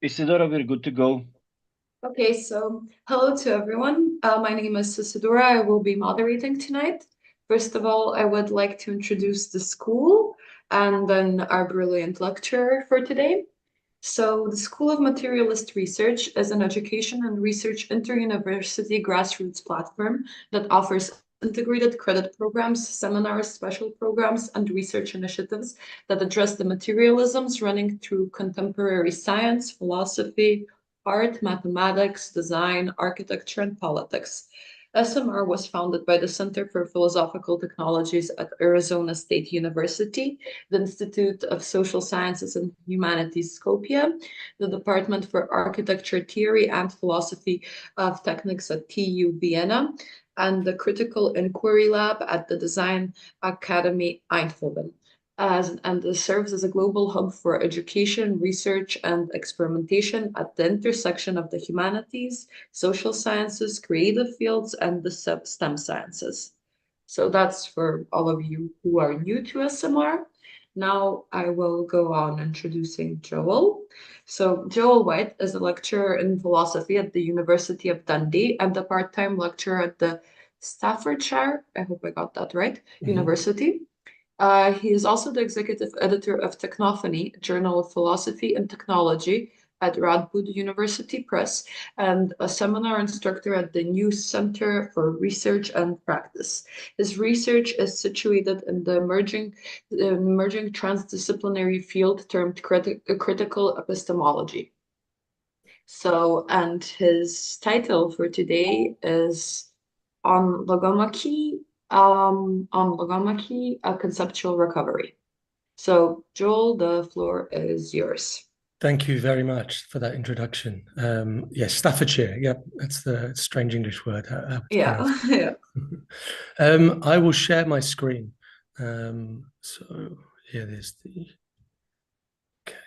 Isidora, we're good to go. Okay, so hello to everyone. My name is Isidora. I will be moderating tonight. First of all, I would like to introduce the school and then our brilliant lecturer for today. So the School of Materialist Research is an education and research inter-university grassroots platform that offers integrated credit programs, seminars, special programs, and research initiatives that address the materialisms running through contemporary science, philosophy, art, mathematics, design, architecture, and politics. SMR was founded by the Center for Philosophical Technologies at Arizona State University, the Institute of Social Sciences and Humanities Skopje, the Department for Architecture Theory and Philosophy of Technics at TU Vienna, and the Critical Inquiry Lab at the Design Academy Eindhoven. And this serves as a global hub for education, research, and experimentation at the intersection of the humanities, social sciences, creative fields, and the STEM sciences. So that's for all of you who are new to SMR. Now I will go on introducing Joel. So Joel White is a lecturer in philosophy at the University of Dundee and a part-time lecturer at the Staffordshire, I hope I got that right, University. He is also the executive editor of Technophony, a journal of philosophy and technology at Radboud University Press, and a seminar instructor at the New Center for Research and Practice. His research is situated in the emerging transdisciplinary field termed critical epistemology. So, and his title for today is on Logomachy, a conceptual recovery. So, Joel, the floor is yours. Thank you very much for that introduction. Yes, Staffordshire. Yep, that's the strange English word. Yeah. I will share my screen. So here there's the. Okay.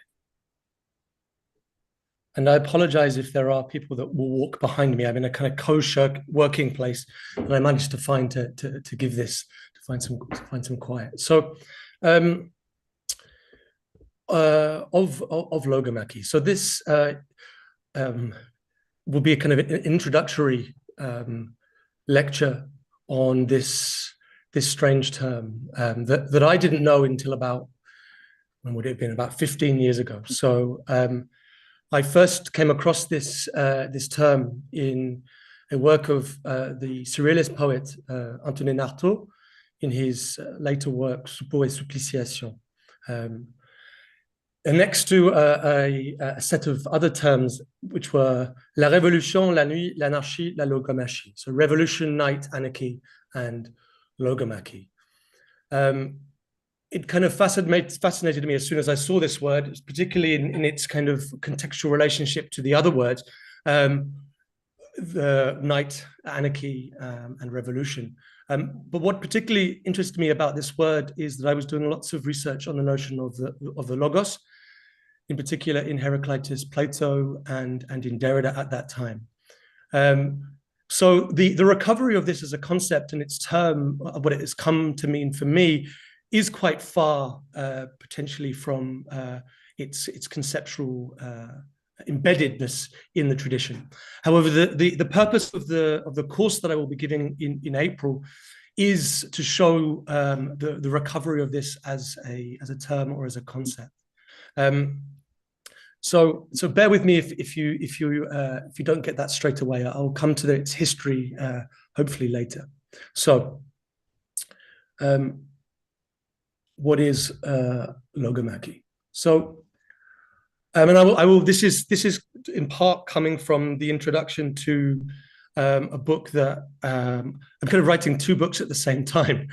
And I apologize if there are people that will walk behind me. I'm in a kind of kosher working place that I managed to find to give this, to find some quiet. So of Logomachie. So this will be a kind of an introductory lecture on this strange term that I didn't know until about, when would it have been, about 15 years ago. So I first came across this term in a work of the surrealist poet Antonin Artaud in his later work Suppos et Suppliciation. And next to a set of other terms, which were la révolution, la nuit, l'anarchie, la logomachie. So revolution, night, anarchy, and logomachie. It kind of fascinated me as soon as I saw this word, particularly in its kind of contextual relationship to the other words, the night, anarchy, and revolution. But what particularly interested me about this word is that I was doing lots of research on the notion of the logos, in particular in Heraclitus, Plato, and in Derrida at that time. So the recovery of this as a concept and its term, what it has come to mean for me, is quite far potentially from its conceptual embeddedness in the tradition. However, the purpose of the course that I will be giving in April is to show the recovery of this as a term or as a concept. So bear with me if you don't get that straight away. I'll come to its history hopefully later. So what is Logomachie? So and I will. This is in part coming from the introduction to a book that I'm kind of writing two books at the same time.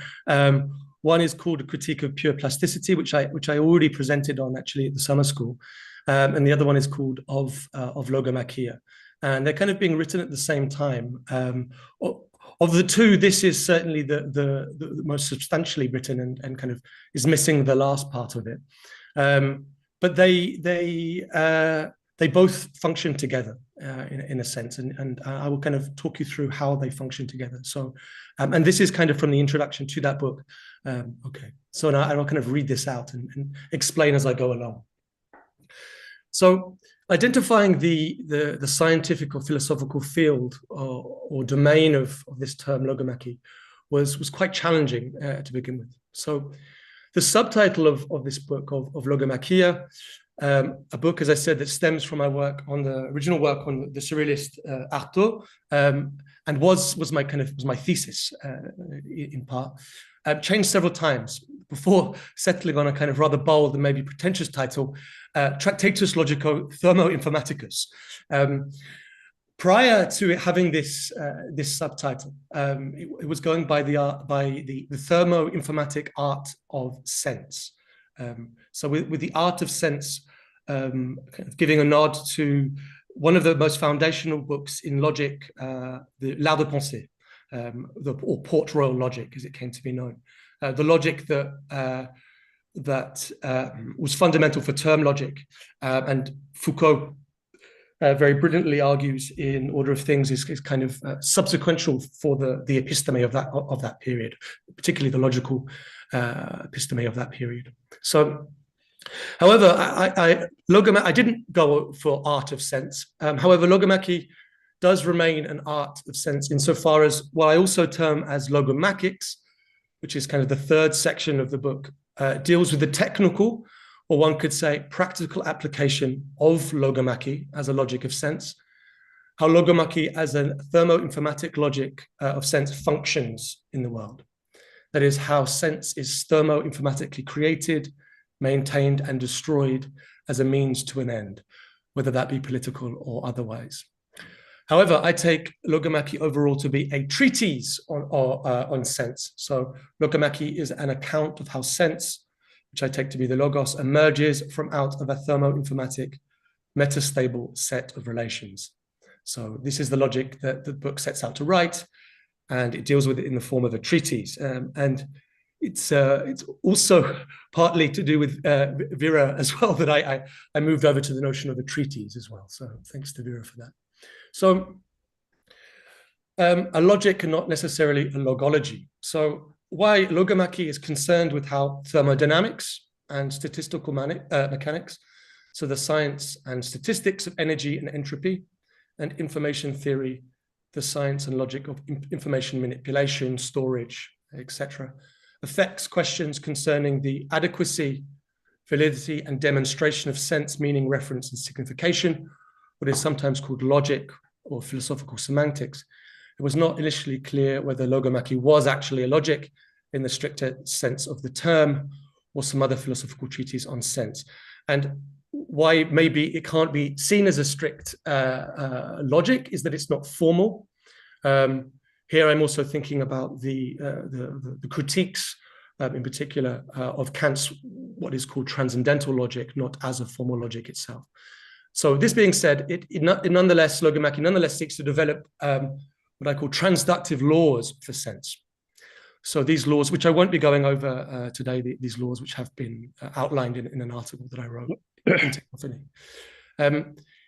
One is called A Critique of Pure Plasticity, which I already presented on actually at the summer school, and the other one is called Of Logomachia, and they're kind of being written at the same time. Of the two, this is certainly the most substantially written and kind of is missing the last part of it. But they both function together in a sense, and I will kind of talk you through how they function together. So, and this is kind of from the introduction to that book. Okay, so now I will kind of read this out and explain as I go along. So identifying the scientific or philosophical field or domain of this term logomachy was quite challenging to begin with. So the subtitle of this book of Logomachia, a book, as I said, that stems from my work on the original work on the surrealist Artaud, and was my thesis in part. Changed several times before settling on a kind of rather bold and maybe pretentious title, Tractatus Logico-Thermoinformaticus. Prior to having this subtitle, it was going by the thermoinformatic art of sense. So with the art of sense, kind of giving a nod to one of the most foundational books in logic, the L'Art de Penser, or Port Royal logic, as it came to be known, the logic that was fundamental for term logic, and Foucault very brilliantly argues in Order of Things is kind of subsequential for the episteme of that period, particularly the logical episteme of that period. So, however, I didn't go for art of sense. However, Logomachy does remain an art of sense insofar as what I also term as logomachics, which is kind of the third section of the book, deals with the technical, or one could say practical application of logomachy as a logic of sense, how logomachy as a thermoinformatic logic of sense functions in the world. That is, how sense is thermoinformatically created, maintained, and destroyed as a means to an end, whether that be political or otherwise. However, I take Logomachy overall to be a treatise on sense. So Logomachy is an account of how sense, which I take to be the logos, emerges from out of a thermoinformatic metastable set of relations. So this is the logic that the book sets out to write, and it deals with it in the form of a treatise. And it's also partly to do with Vera as well, that I moved over to the notion of a treatise as well. So thanks to Vera for that. So a logic and not necessarily a logology. So why Logomachy is concerned with how thermodynamics and statistical mechanics, so the science and statistics of energy and entropy, and information theory, the science and logic of information manipulation, storage, etc., affects questions concerning the adequacy, validity, and demonstration of sense, meaning, reference, and signification, what is sometimes called logic or philosophical semantics. It was not initially clear whether Logomachy was actually a logic in the stricter sense of the term, or some other philosophical treatise on sense. And why maybe it can't be seen as a strict logic is that it's not formal. Here I'm also thinking about the critiques, in particular, of Kant's what is called transcendental logic, not as a formal logic itself. So this being said, it nonetheless, Logomachy nonetheless seeks to develop what I call transductive laws for sense. So these laws, which I won't be going over today, these laws which have been outlined in an article that I wrote in Technophony.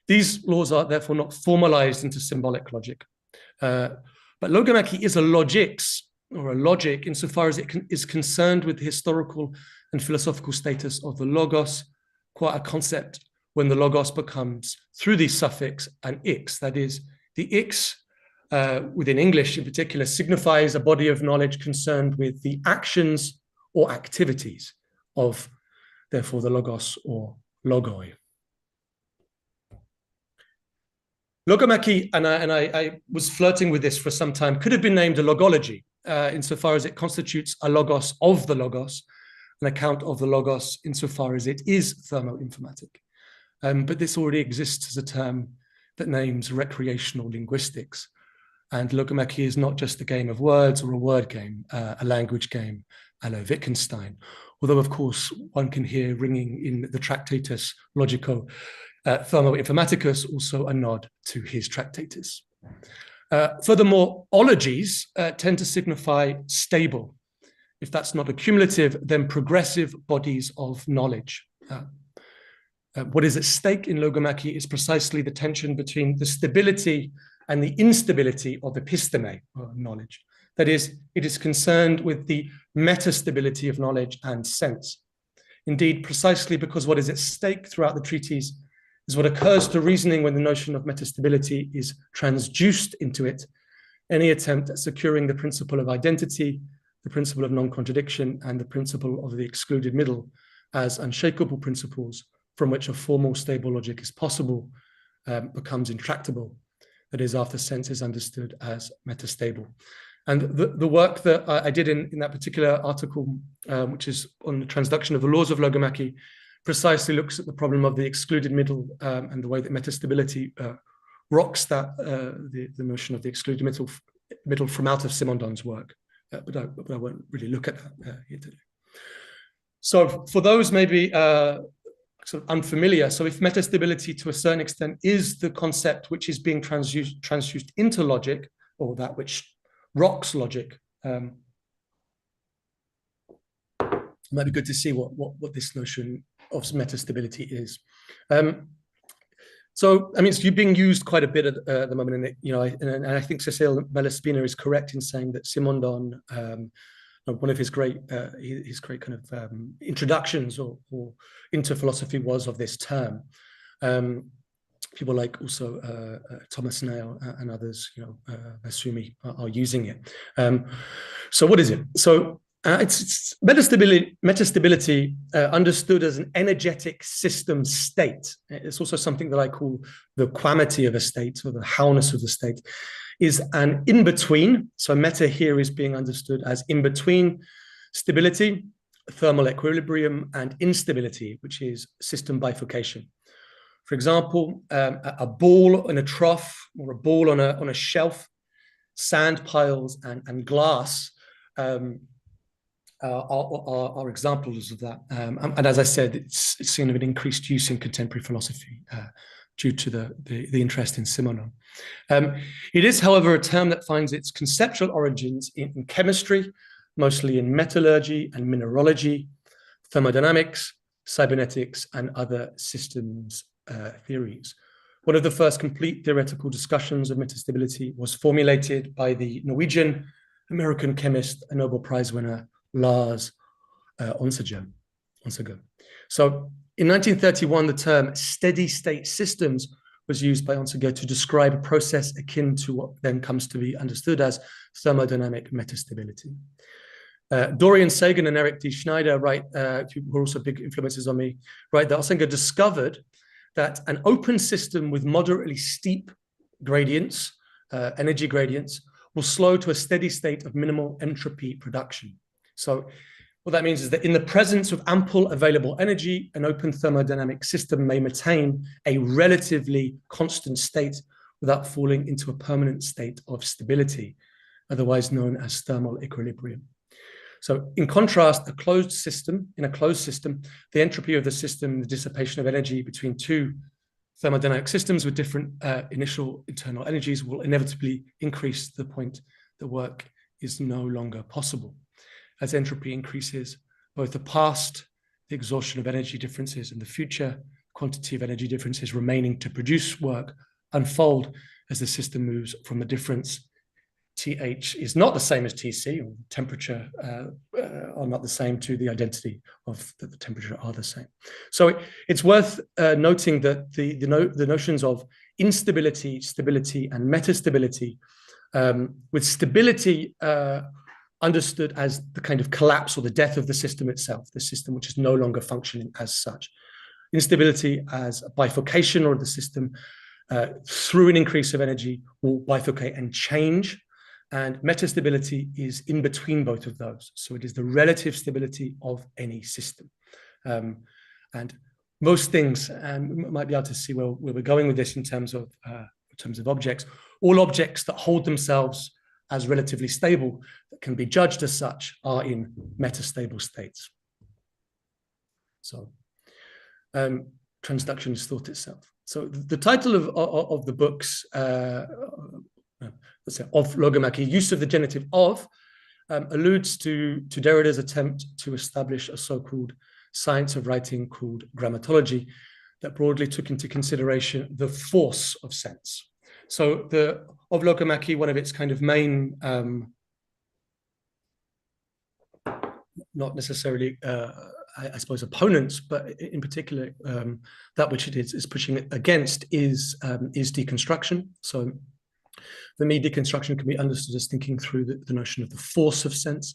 These laws are therefore not formalized into symbolic logic. But Logomachy is a logics, or a logic, insofar as it is concerned with the historical and philosophical status of the logos, qua a concept when the logos becomes, through the suffix, an ix. That is, the ix, within English in particular, signifies a body of knowledge concerned with the actions or activities of, therefore, the logos or logoi. Logomachy, and I was flirting with this for some time, could have been named a logology, insofar as it constitutes a logos of the logos, an account of the logos insofar as it is thermoinformatic. But this already exists as a term that names recreational linguistics. And Logomachy is not just a game of words or a word game, a language game, a la Wittgenstein. Although, of course, one can hear ringing in the Tractatus Logico Thermoinformaticus also a nod to his Tractatus. Furthermore, ologies tend to signify stable. If that's not accumulative, then progressive bodies of knowledge. What is at stake in Logomachy is precisely the tension between the stability and the instability of episteme, or knowledge. That is, it is concerned with the metastability of knowledge and sense. Indeed, precisely because what is at stake throughout the treatise is what occurs to reasoning when the notion of metastability is transduced into it, any attempt at securing the principle of identity, the principle of non-contradiction, and the principle of the excluded middle as unshakable principles from which a formal stable logic is possible, becomes intractable. That is, after sense is understood as metastable. And the work that I did in that particular article, which is on the transduction of the laws of Logomachy, precisely looks at the problem of the excluded middle and the way that metastability rocks that the notion of the excluded middle from out of Simondon's work. But I won't really look at that here today. So for those maybe sort of unfamiliar, so if metastability to a certain extent is the concept which is being transduced into logic, or that which rocks logic, it might be good to see what this notion of metastability is. So, I mean, it's being used quite a bit at the moment, and you know, and I think Cecile Malespina is correct in saying that Simondon, one of his great kind of introductions or into philosophy was of this term. People like also Thomas Nail and others, you know, Basumi are using it. So what is it? So it's metastability understood as an energetic system state. It's also something that I call the quamity of a state, or the howness of the state, is an in-between. So meta here is being understood as in-between stability, thermal equilibrium, and instability, which is system bifurcation. For example, a ball in a trough, or a ball on a shelf, sand piles and glass are examples of that. And as I said, it's seen of an increased use in contemporary philosophy due to the interest in Simondon. It is, however, a term that finds its conceptual origins in chemistry, mostly in metallurgy and mineralogy, thermodynamics, cybernetics, and other systems theories. One of the first complete theoretical discussions of metastability was formulated by the Norwegian-American chemist and Nobel Prize winner Lars Onsager. So in 1931, the term steady-state systems was used by Onsager to describe a process akin to what then comes to be understood as thermodynamic metastability. Dorian Sagan and Eric D. Schneider, who were also big influences on me, that Onsager discovered that an open system with moderately steep gradients, energy gradients, will slow to a steady state of minimal entropy production. So what that means is that in the presence of ample available energy, an open thermodynamic system may maintain a relatively constant state without falling into a permanent state of stability, otherwise known as thermal equilibrium. So in contrast, in a closed system, the entropy of the system, the dissipation of energy between two thermodynamic systems with different initial internal energies, will inevitably increase to the point that work is no longer possible. As entropy increases, both the past, the exhaustion of energy differences, and the future quantity of energy differences remaining to produce work unfold as the system moves from a difference TH is not the same as TC, or temperature are not the same, to the identity of that the temperature are the same. So it's worth noting that the notions of instability, stability, and metastability, with stability understood as the kind of collapse or the death of the system itself, the system which is no longer functioning as such. Instability as a bifurcation, or the system through an increase of energy will bifurcate and change. And metastability is in between both of those. So it is the relative stability of any system. And most things, and we might be able to see where we're going with this in terms of objects, all objects that hold themselves as relatively stable, that can be judged as such, are in metastable states. So transduction is thought itself. So the title of the books, let's say, of Logomachie, use of the genitive of, alludes to Derrida's attempt to establish a so-called science of writing called grammatology that broadly took into consideration the force of sense. So of Logomachie, one of its kind of main, not necessarily I suppose, opponents, but in particular, that which it is pushing against is deconstruction. So for me, deconstruction can be understood as thinking through the notion of the force of sense.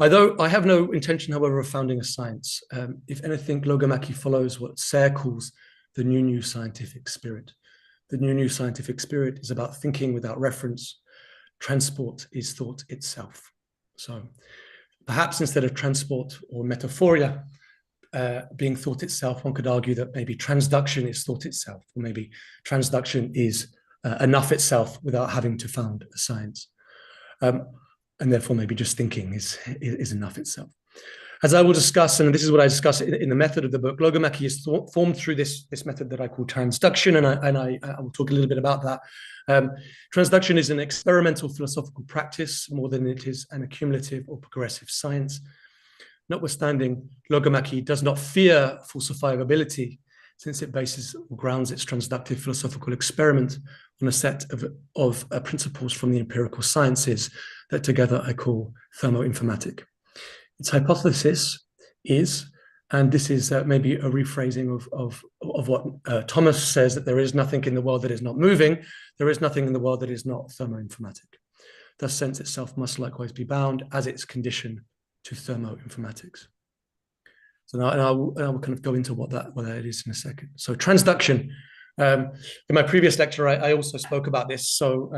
Although I have no intention, however, of founding a science. If anything, Logomachie follows what Sayre calls the new scientific spirit. The new scientific spirit is about thinking without reference. Transport is thought itself. So perhaps instead of transport or metaphoria being thought itself, one could argue that maybe transduction is thought itself, or maybe transduction is enough itself without having to found a science. And therefore maybe just thinking is enough itself. As I will discuss, and this is what I discuss in the method of the book, Logomachie is formed through this method that I call transduction, and I will talk a little bit about that. Transduction is an experimental philosophical practice more than it is an accumulative or progressive science. Notwithstanding, Logomachie does not fear falsifiability, since it bases or grounds its transductive philosophical experiment on a set of principles from the empirical sciences that together I call thermoinformatic. Its hypothesis is, and this is maybe a rephrasing of what Thomas says, that there is nothing in the world that is not moving, there is nothing in the world that is not thermoinformatic. Thus, sense itself must likewise be bound as its condition to thermoinformatics. So now, and I will kind of go into what that is in a second. So transduction. In my previous lecture, I also spoke about this. So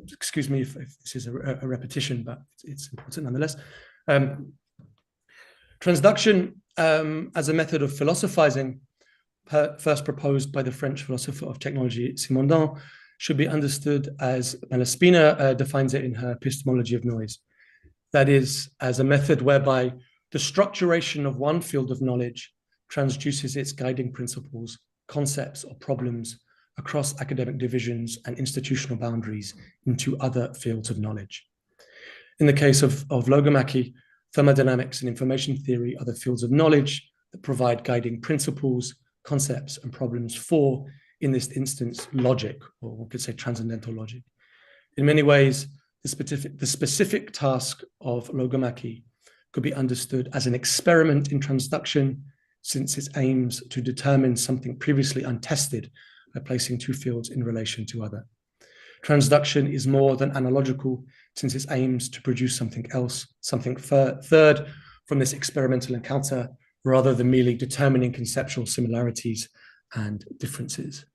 excuse me if this is a repetition, but it's important nonetheless. Transduction as a method of philosophizing, first proposed by the French philosopher of technology, Simondon, should be understood as Malaspina defines it in her epistemology of noise. That is, as a method whereby the structuration of one field of knowledge transduces its guiding principles, concepts, or problems across academic divisions and institutional boundaries into other fields of knowledge. In the case of Logomachie, thermodynamics and information theory are the fields of knowledge that provide guiding principles, concepts, and problems for, in this instance, logic, or we could say transcendental logic. In many ways, the specific task of Logomachie could be understood as an experiment in transduction, since it aims to determine something previously untested by placing two fields in relation to other. Transduction is more than analogical, since it aims to produce something else, something third from this experimental encounter, rather than merely determining conceptual similarities and differences.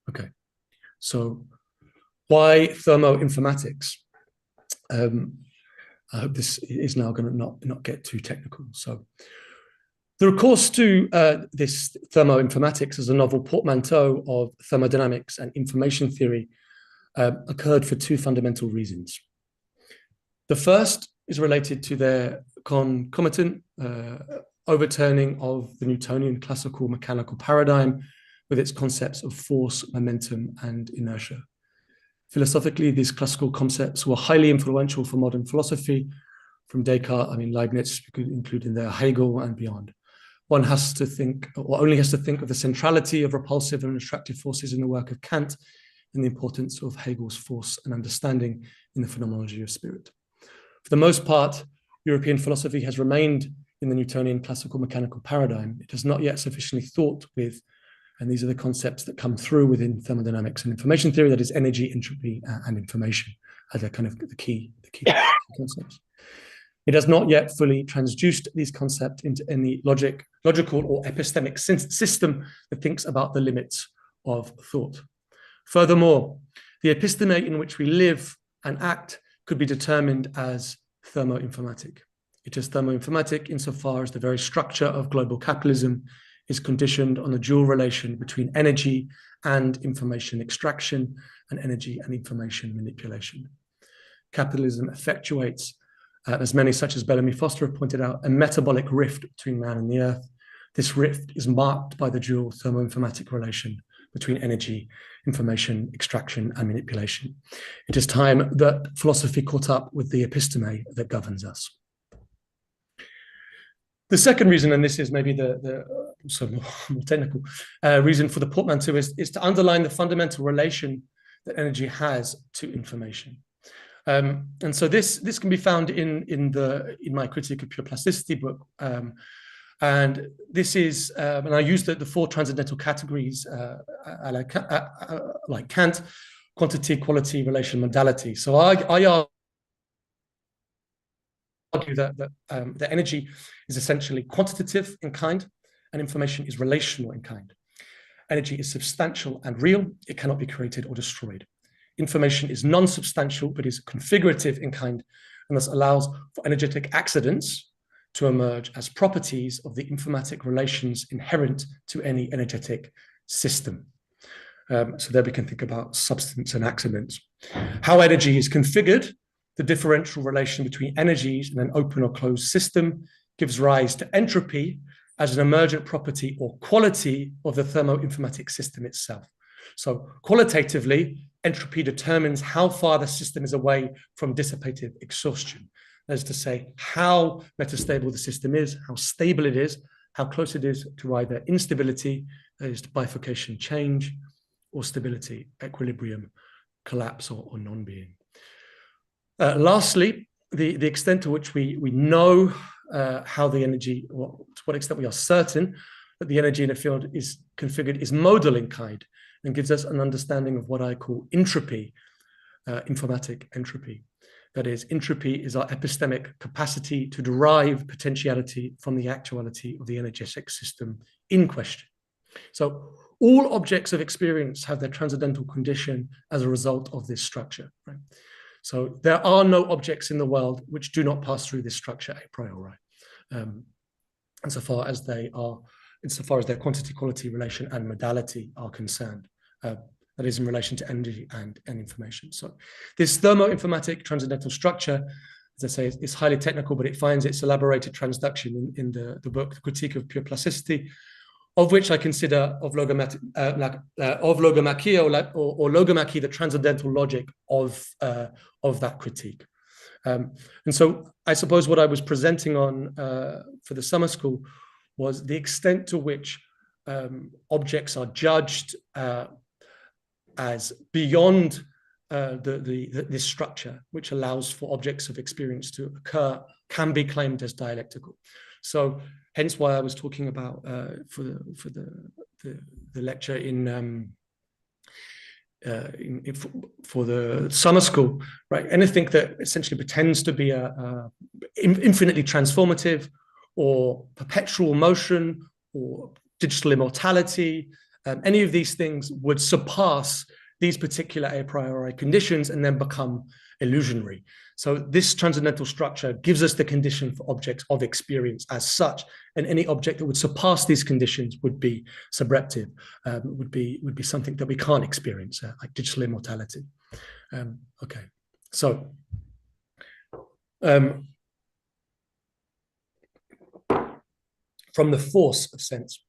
Okay, so why thermoinformatics? I hope this is now going to not get too technical. So the recourse to this thermoinformatics as a novel portmanteau of thermodynamics and information theory occurred for two fundamental reasons. The first is related to their concomitant overturning of the Newtonian classical mechanical paradigm with its concepts of force, momentum, and inertia. Philosophically, these classical concepts were highly influential for modern philosophy, from Descartes, Leibniz, including there Hegel and beyond. One has to think, or only has to think of the centrality of repulsive and attractive forces in the work of Kant and the importance of Hegel's force and understanding in the phenomenology of spirit. For the most part, European philosophy has remained in the Newtonian classical mechanical paradigm. It has not yet sufficiently thought with, and these are the concepts that come through within thermodynamics and information theory, that is energy, entropy, and information as a kind of the key concepts. It has not yet fully transduced these concepts into any logical or epistemic system that thinks about the limits of thought. Furthermore, the episteme in which we live and act could be determined as thermoinformatic. It is thermoinformatic insofar as the very structure of global capitalism is conditioned on the dual relation between energy and information extraction and energy and information manipulation. Capitalism effectuates, as many such as Bellamy Foster have pointed out, a metabolic rift between man and the earth. This rift is marked by the dual thermoinformatic relation between energy, information extraction, and manipulation. It is time that philosophy caught up with the episteme that governs us. The second reason, and this is maybe the more technical reason for the portmanteau, is to underline the fundamental relation that energy has to information. And so this can be found in my Critique of Pure Plasticity book. And this is, and I used the four transcendental categories like Kant: quantity, quality, relation, modality. So I argue that the energy is essentially quantitative in kind, and information is relational in kind. Energy is substantial and real. It cannot be created or destroyed. Information is non-substantial, but is configurative in kind, and thus allows for energetic accidents to emerge as properties of the informatic relations inherent to any energetic system. So there we can think about substance and accidents. How energy is configured, the differential relation between energies in an open or closed system, gives rise to entropy as an emergent property or quality of the thermoinformatic system itself. So qualitatively, entropy determines how far the system is away from dissipative exhaustion. That is to say, how metastable the system is, how stable it is, how close it is to either instability, that is to bifurcation, change, or stability, equilibrium, collapse, or non-being. Lastly, the extent to which we know how the energy, or to what extent we are certain that the energy in a field is configured, is modal in kind, and gives us an understanding of what I call entropy, informatic entropy. That is, entropy is our epistemic capacity to derive potentiality from the actuality of the energetic system in question. So all objects of experience have their transcendental condition as a result of this structure, right? So there are no objects in the world which do not pass through this structure a priori, insofar as their quantity, quality, relation, and modality are concerned. That is in relation to energy and information. So this thermoinformatic transcendental structure, as I say, is highly technical, but it finds its elaborated transduction in the book, The Critique of Pure Plasticity, of which I consider of Logomachie or Logomachie the transcendental logic of that critique. And so I suppose what I was presenting on for the summer school was the extent to which objects are judged as beyond this structure, which allows for objects of experience to occur, can be claimed as dialectical. So hence why I was talking about for the lecture for the summer school, right? Anything that essentially pretends to be a infinitely transformative or perpetual motion or digital immortality, any of these things would surpass these particular a priori conditions and then become illusionary. So this transcendental structure gives us the condition for objects of experience as such, and any object that would surpass these conditions would be subreptive, would be something that we can't experience, like digital immortality. Okay, so from the force of sense.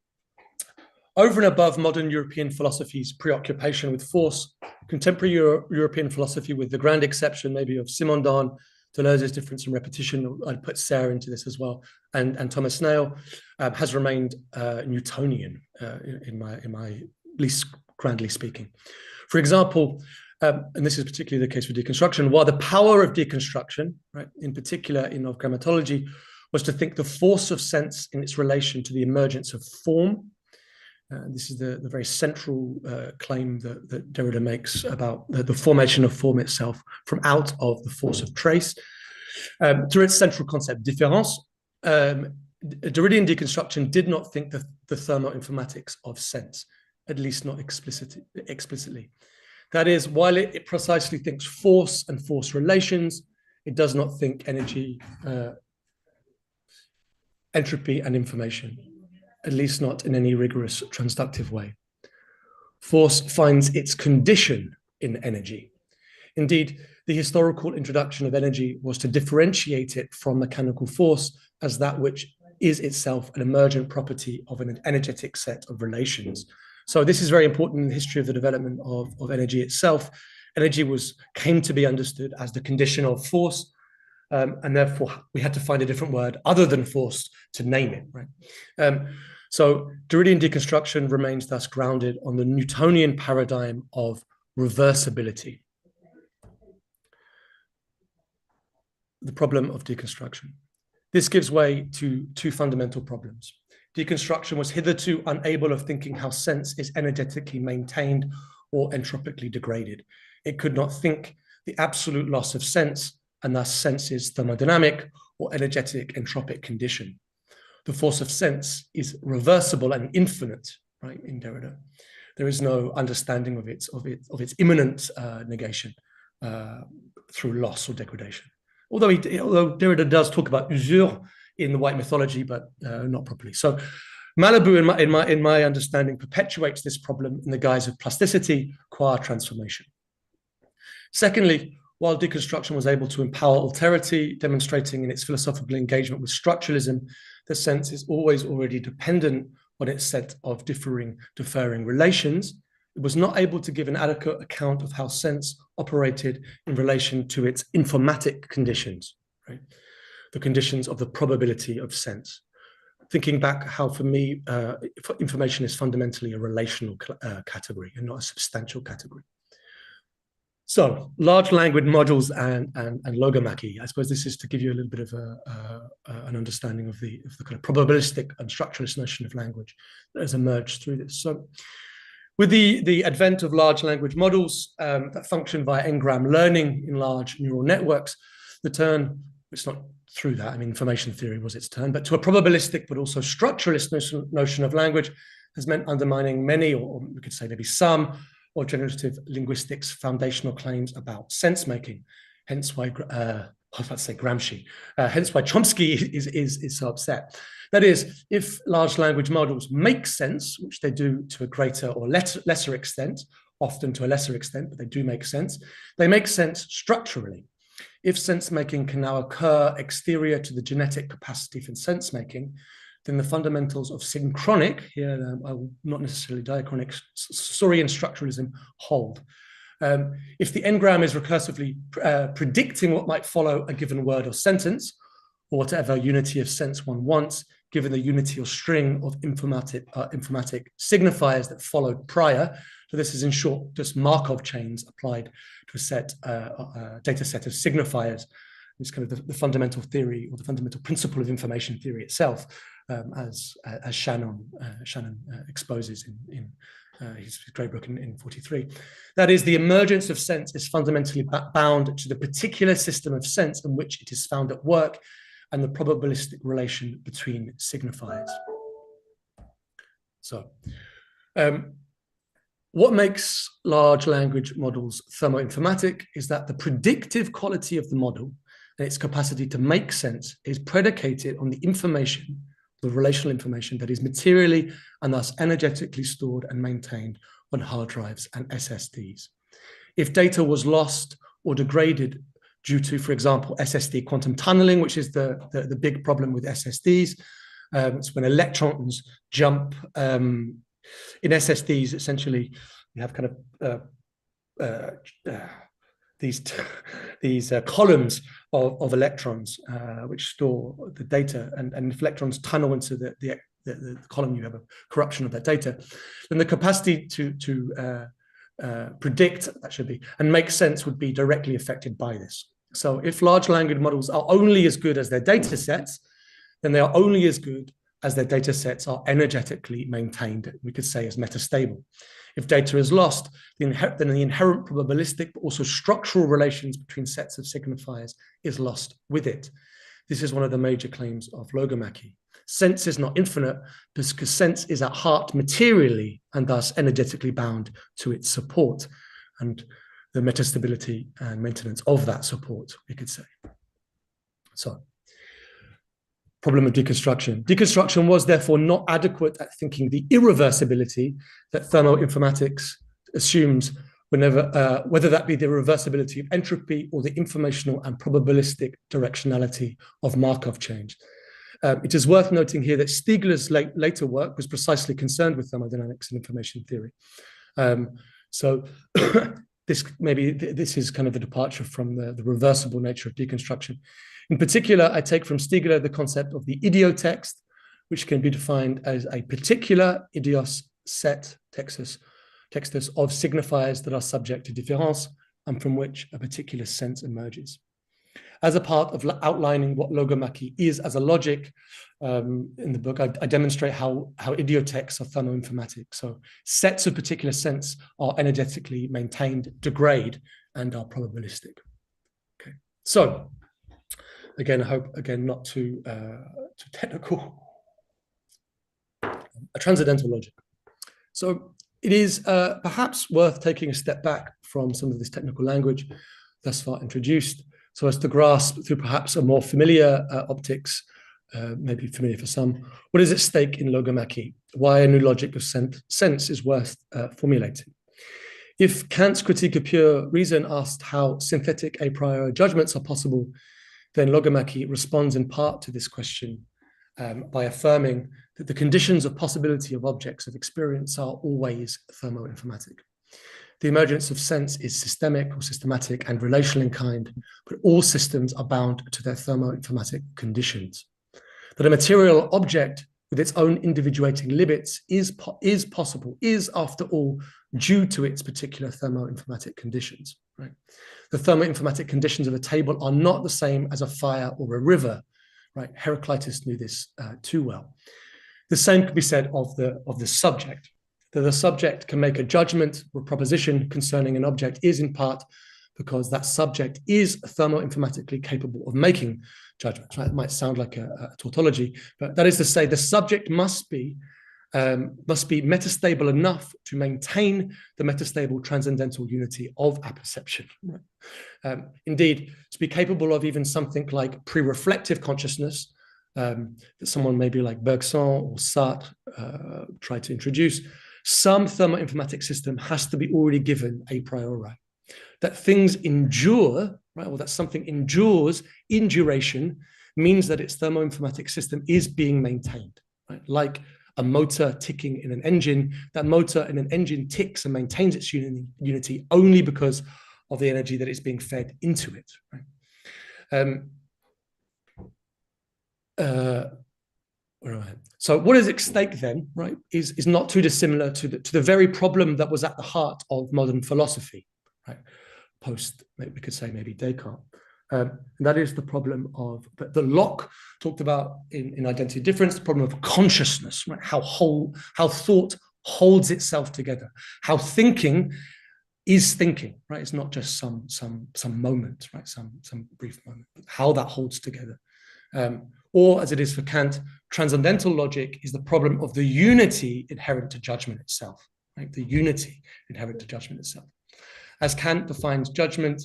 Over and above modern European philosophy's preoccupation with force, contemporary European philosophy, with the grand exception maybe of Simondon, Deleuze's difference in repetition, I'd put Sarah into this as well, and Thomas Snail, has remained Newtonian in my least grandly speaking. For example, and this is particularly the case for deconstruction, while the power of deconstruction, right, in particular in of grammatology, was to think the force of sense in its relation to the emergence of form. This is the very central claim that Derrida makes about the formation of form itself from out of the force of trace. Through its central concept, différence, Derridian deconstruction did not think the thermoinformatics of sense, at least not explicitly. That is, while it precisely thinks force and force relations, it does not think energy, entropy, and information, at least not in any rigorous transductive way. Force finds its condition in energy. Indeed, the historical introduction of energy was to differentiate it from mechanical force as that which is itself an emergent property of an energetic set of relations. So this is very important in the history of the development of energy itself. Energy came to be understood as the condition of force, and therefore we had to find a different word other than force to name it, right? So Derridian deconstruction remains thus grounded on the Newtonian paradigm of reversibility. the problem of deconstruction. This gives way to two fundamental problems. Deconstruction was hitherto unable of thinking how sense is energetically maintained or entropically degraded. It could not think the absolute loss of sense, and thus sense's thermodynamic or energetic entropic condition. The force of sense is reversible and infinite, right, in Derrida. There is no understanding of its imminent negation through loss or degradation. Although Derrida does talk about usure in the white mythology, but not properly. So Malibu, in my understanding, perpetuates this problem in the guise of plasticity qua transformation. Secondly, while deconstruction was able to empower alterity, demonstrating in its philosophical engagement with structuralism, the sense is always already dependent on its set of differing relations, it was not able to give an adequate account of how sense operated in relation to its informatic conditions, right? The conditions of the probability of sense. Thinking back how, for me, information is fundamentally a relational category and not a substantial category. So, large language models and Logomachie. I suppose this is to give you a little bit of an understanding of the kind of probabilistic and structuralist notion of language that has emerged through this. So, with the advent of large language models that function via n-gram learning in large neural networks, the turn, it's not through that, I mean, information theory was its turn, but to a probabilistic but also structuralist notion of language has meant undermining many, or we could say maybe some, or generative linguistics foundational claims about sense making. Hence why, I was about to say Gramsci, hence why Chomsky is so upset. That is, if large language models make sense, which they do to a greater or lesser extent, often to a lesser extent, but they do make sense, they make sense structurally. If sense making can now occur exterior to the genetic capacity for sense making, then the fundamentals of synchronic, here not necessarily diachronic, Saurian structuralism hold. If the n-gram is recursively predicting what might follow a given word or sentence, or whatever unity of sense one wants, given the unity or string of informatic signifiers that followed prior. So this is, in short, just Markov chains applied to a set, data set of signifiers. It's kind of the fundamental theory or the fundamental principle of information theory itself, as Shannon exposes in his great book in 43. That is, the emergence of sense is fundamentally bound to the particular system of sense in which it is found at work and the probabilistic relation between signifiers. So, what makes large language models thermoinformatic is that the predictive quality of the model and its capacity to make sense is predicated on the information, the relational information that is materially and thus energetically stored and maintained on hard drives and SSDs. If data was lost or degraded due to, for example, SSD quantum tunneling, which is the big problem with SSDs, it's when electrons jump. In SSDs, essentially, you have kind of these columns of electrons which store the data, and if electrons tunnel into the column, you have a corruption of that data. Then the capacity to predict, that should be, and make sense would be directly affected by this. So if large language models are only as good as their data sets, then they are only as good as their data sets are energetically maintained, we could say as metastable. If data is lost, then the inherent probabilistic, but also structural relations between sets of signifiers is lost with it. This is one of the major claims of Logomachie. Sense is not infinite because sense is at heart materially and thus energetically bound to its support and the metastability and maintenance of that support, we could say. So, problem of deconstruction. Deconstruction was therefore not adequate at thinking the irreversibility that thermoinformatics assumes whenever, whether that be the reversibility of entropy or the informational and probabilistic directionality of Markov chains. It is worth noting here that Stiegler's later work was precisely concerned with thermodynamics and information theory. So this is kind of the departure from the reversible nature of deconstruction. In particular, I take from Stiegler the concept of the idiotext, which can be defined as a particular idios set textus of signifiers that are subject to difference and from which a particular sense emerges. As a part of outlining what Logomachy is as a logic, in the book, I demonstrate how idiotexts are thermoinformatic. So sets of particular sense are energetically maintained, degrade, and are probabilistic. Okay. So again, I hope not too technical. A transcendental logic. So it is perhaps worth taking a step back from some of this technical language thus far introduced, so as to grasp through perhaps a more familiar optics, maybe familiar for some, what is at stake in Logomachy, why a new logic of sense is worth formulating. If Kant's Critique of Pure Reason asked how synthetic a priori judgments are possible, then Logomachy responds in part to this question by affirming that the conditions of possibility of objects of experience are always thermoinformatic. The emergence of sense is systemic or systematic and relational in kind, but all systems are bound to their thermoinformatic conditions. That a material object with its own individuating limits is possible, is after all due to its particular thermoinformatic conditions. Right? The thermoinformatic conditions of a table are not the same as a fire or a river. Right? Heraclitus knew this too well. The same can be said of the subject. That the subject can make a judgment or proposition concerning an object is in part because that subject is thermoinformatically capable of making judgments. Right? It might sound like a tautology, but that is to say the subject must be metastable enough to maintain the metastable transcendental unity of apperception. Right? Indeed, to be capable of even something like pre-reflective consciousness, that someone maybe like Bergson or Sartre tried to introduce, some thermoinformatic system has to be already given a priori. That things endure, right, or that something endures in duration means that its thermoinformatic system is being maintained. Right? Like a motor ticking in an engine, that motor in an engine ticks and maintains its unity only because of the energy that is being fed into it. Right? Where am I? So what is at stake then, right, is not too dissimilar to the very problem that was at the heart of modern philosophy, right? Post, we could say maybe Descartes. And that is the problem of that Locke talked about in Identity of Difference, the problem of consciousness, right? How thought holds itself together, how thinking is thinking, right? It's not just some moment, right? Some brief moment, but how that holds together. Or as it is for Kant, transcendental logic is the problem of the unity inherent to judgment itself, right? The unity inherent to judgment itself. As Kant defines judgment,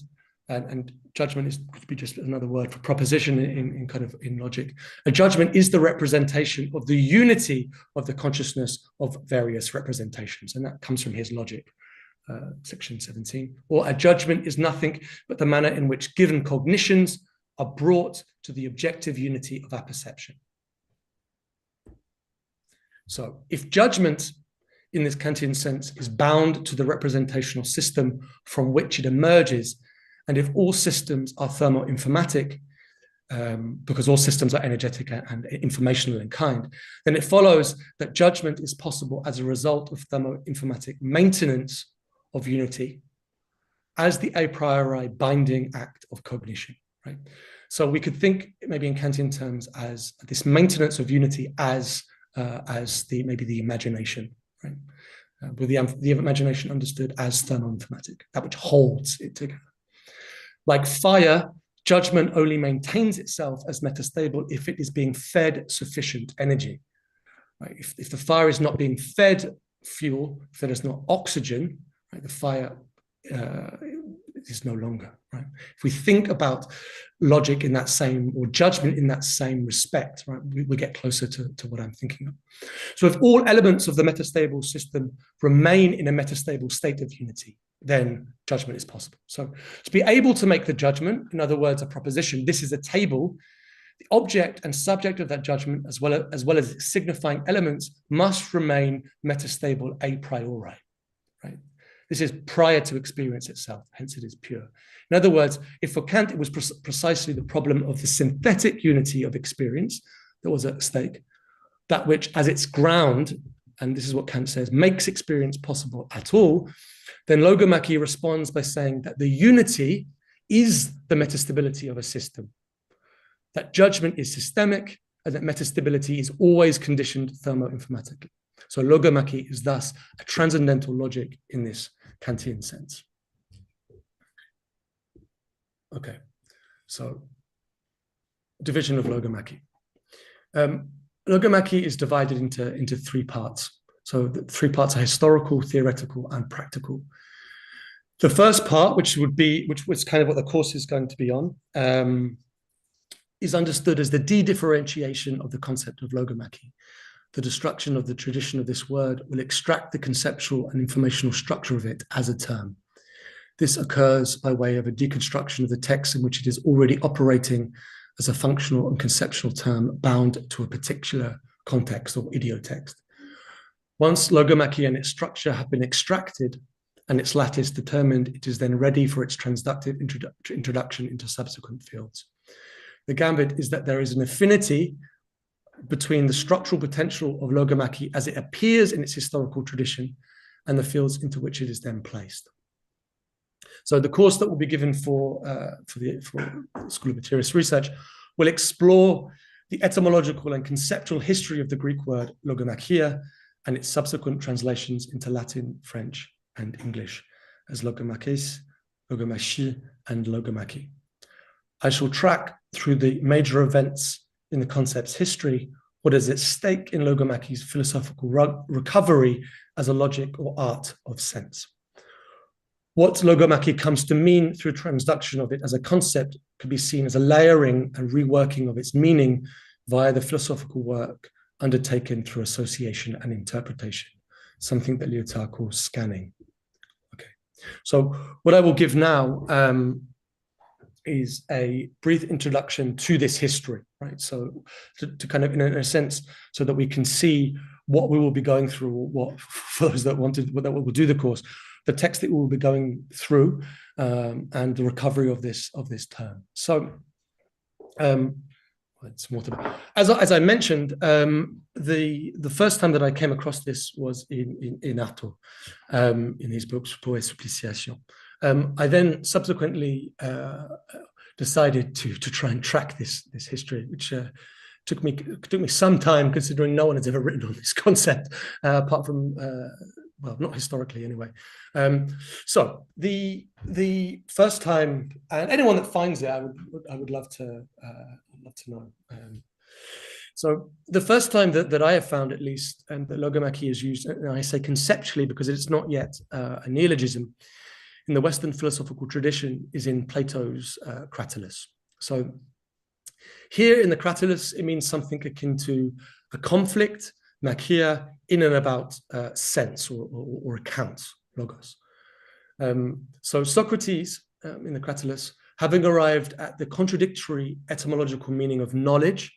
and judgment is could be just another word for proposition in logic. A judgment is the representation of the unity of the consciousness of various representations, and that comes from his logic, section 17. Or a judgment is nothing but the manner in which given cognitions are brought to the objective unity of apperception. So if judgment in this Kantian sense is bound to the representational system from which it emerges, and if all systems are thermoinformatic, because all systems are energetic and informational in kind, then it follows that judgment is possible as a result of thermoinformatic maintenance of unity as the a priori binding act of cognition. Right? So we could think maybe in Kantian terms as this maintenance of unity as maybe the imagination, right? With the imagination understood as thermoinformatic, that which holds it together. Like fire, judgment only maintains itself as metastable if it is being fed sufficient energy. Right? If the fire is not being fed fuel, if there is not oxygen, right, the fire is no longer. Right? If we think about logic in that same, or judgment in that same respect, right, we get closer to what I'm thinking of. So if all elements of the metastable system remain in a metastable state of unity, then judgment is possible. So to be able to make the judgment, in other words, a proposition, this is a table, the object and subject of that judgment, as well as its signifying elements, must remain metastable a priori. Right? This is prior to experience itself, hence it is pure. In other words, if for Kant it was precisely the problem of the synthetic unity of experience that was at stake, that which as its ground, and this is what Kant says, makes experience possible at all, then Logomachie responds by saying that the unity is the metastability of a system. That judgment is systemic, and that metastability is always conditioned thermoinformatically. So Logomachie is thus a transcendental logic in this Kantian sense. Okay, so division of Logomachie. Logomachie is divided into three parts. So the three parts are historical, theoretical, and practical. The first part, which was kind of what the course is going to be on, is understood as the de-differentiation of the concept of Logomachie. The destruction of the tradition of this word will extract the conceptual and informational structure of it as a term. This occurs by way of a deconstruction of the text in which it is already operating as a functional and conceptual term bound to a particular context or idiotext. Once Logomachie and its structure have been extracted and its lattice determined, it is then ready for its transductive introduction into subsequent fields. The gambit is that there is an affinity between the structural potential of Logomachie as it appears in its historical tradition and the fields into which it is then placed. So the course that will be given for the School of Materialist Research will explore the etymological and conceptual history of the Greek word Logomachia and its subsequent translations into Latin, French, and English as Logomachiis, Logomachie, and Logomachie. I shall track through the major events in the concept's history what is at stake in Logomachie's philosophical recovery as a logic or art of sense. What Logomachie comes to mean through transduction of it as a concept could be seen as a layering and reworking of its meaning via the philosophical work undertaken through association and interpretation, something that Lyotard calls scanning. Okay, so what I will give now is a brief introduction to this history, right? So to kind of, in a sense, so that we can see what we will be going through, what for those that will do the course, the text that we will be going through, and the recovery of this term. So, it's more to, as I mentioned, the first time that I came across this was in Artaud, in his books Pour et Suppliciation. I then subsequently decided to try and track this history, which took me some time, considering no one has ever written on this concept, apart from well, not historically anyway. So the first time, and anyone that finds it, I would love to know. So the first time that I have found, at least, and that Logomachie is used, and I say conceptually because it's not yet a neologism, in the Western philosophical tradition is in Plato's Cratylus. So here in the Cratylus, it means something akin to a conflict, machia, in and about sense or account, logos. So Socrates, in the Cratylus, having arrived at the contradictory etymological meaning of knowledge,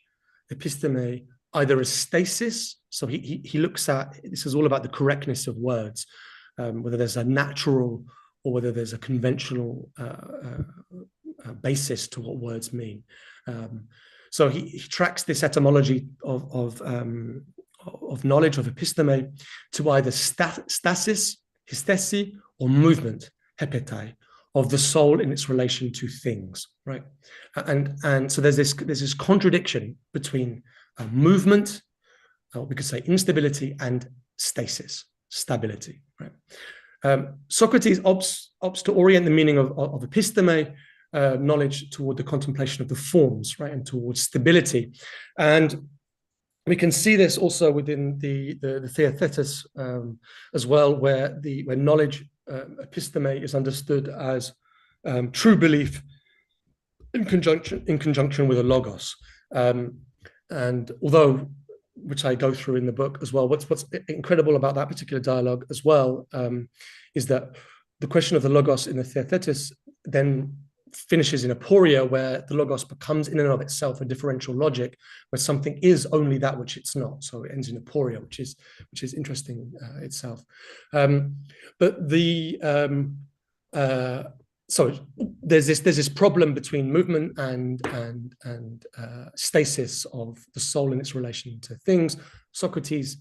episteme, either as stasis, so he looks at, this is all about the correctness of words, whether there's a natural or whether there's a conventional basis to what words mean. So he tracks this etymology of knowledge, of episteme, to either stasis, hystesi, or movement, hepetai, of the soul in its relation to things, right? And so there's this contradiction between movement, or we could say instability, and stasis, stability, right? Socrates opts to orient the meaning of episteme, knowledge, toward the contemplation of the forms, right, and towards stability. And we can see this also within the Theaetetus as well, where knowledge, episteme, is understood as true belief in conjunction with a logos. And although, which I go through in the book as well, what's incredible about that particular dialogue as well is that the question of the logos in the Theaetetus then finishes in aporia, where the logos becomes in and of itself a differential logic, where something is only that which it's not. So it ends in aporia, which is interesting itself. But so there's this problem between movement and stasis of the soul in its relation to things. Socrates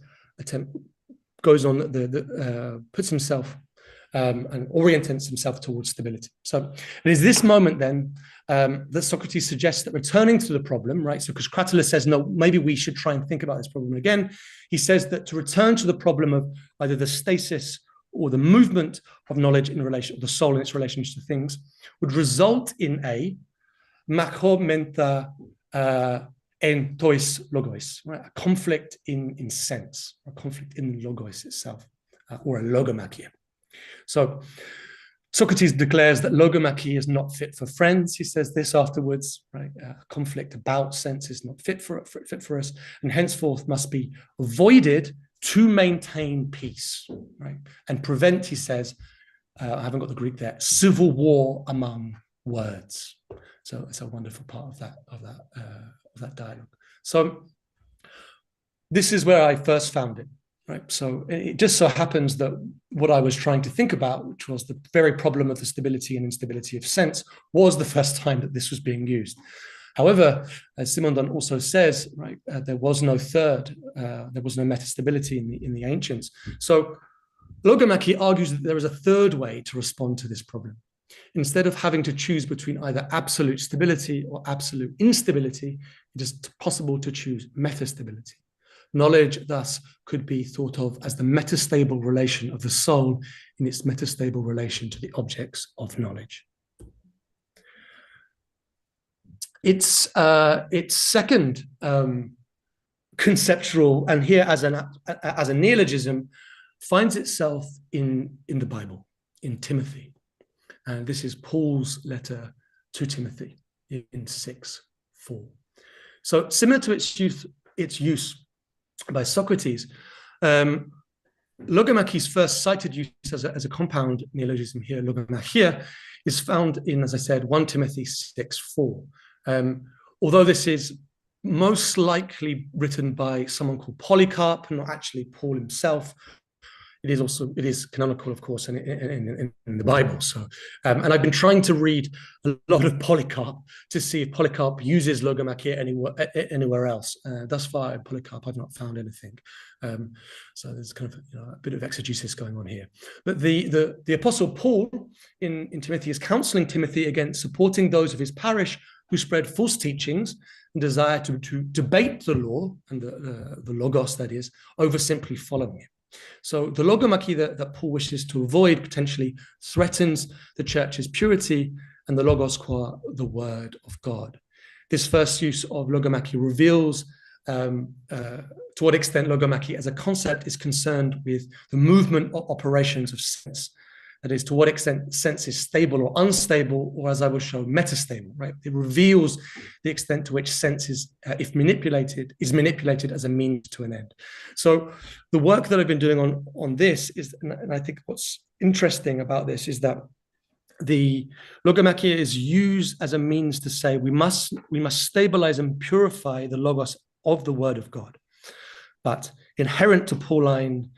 puts himself and orients himself towards stability. So it is this moment then that Socrates suggests that returning to the problem, right? So because Cratylus says, no, maybe we should try and think about this problem again. He says that to return to the problem of either the stasis or the movement of knowledge in relation, or the soul in its relationship to things, would result in a macromenta en tois logos, right? A conflict in sense, a conflict in the logos itself, or a logomachia. So Socrates declares that logomachy is not fit for friends. He says this afterwards, right? Conflict about sense is not fit for us, and henceforth must be avoided to maintain peace, right? And prevent, he says, I haven't got the Greek there, civil war among words. So it's a wonderful part of that dialogue. So this is where I first found it, right? So it just so happens that what I was trying to think about, which was the very problem of the stability and instability of sense, was the first time that this was being used. However, as Simondon also says, right, there was no third, there was no metastability in the ancients. So Logomachy argues that there is a third way to respond to this problem. Instead of having to choose between either absolute stability or absolute instability, it is possible to choose metastability. Knowledge, thus, could be thought of as the metastable relation of the soul in its metastable relation to the objects of knowledge. Its second conceptual, and here as a neologism, finds itself in the Bible, in Timothy. And this is Paul's letter to Timothy in 6:4. So similar to its use by Socrates, Logomachy's first cited use as a compound neologism here, Logomachia, is found in, as I said, 1 Timothy 6:4. Although this is most likely written by someone called Polycarp, not actually Paul himself, it is canonical, of course, in the Bible. So, and I've been trying to read a lot of Polycarp to see if Polycarp uses logomachia anywhere else. Thus far, in Polycarp, I've not found anything. So there's kind of a bit of exegesis going on here. But the Apostle Paul in Timothy is counseling Timothy against supporting those of his parish who spread false teachings and desire to debate the law and the logos, that is, over simply following it. So the logomachy that Paul wishes to avoid potentially threatens the church's purity and the logos qua the word of God. This first use of logomachy reveals to what extent logomachy as a concept is concerned with the movement or operations of sense. That is, to what extent sense is stable or unstable, or as I will show, metastable, right? It reveals the extent to which sense is, if manipulated, is manipulated as a means to an end. So the work that I've been doing on this is, and I think what's interesting about this is that the logomachia is used as a means to say we must stabilize and purify the logos of the word of God. But inherent to Pauline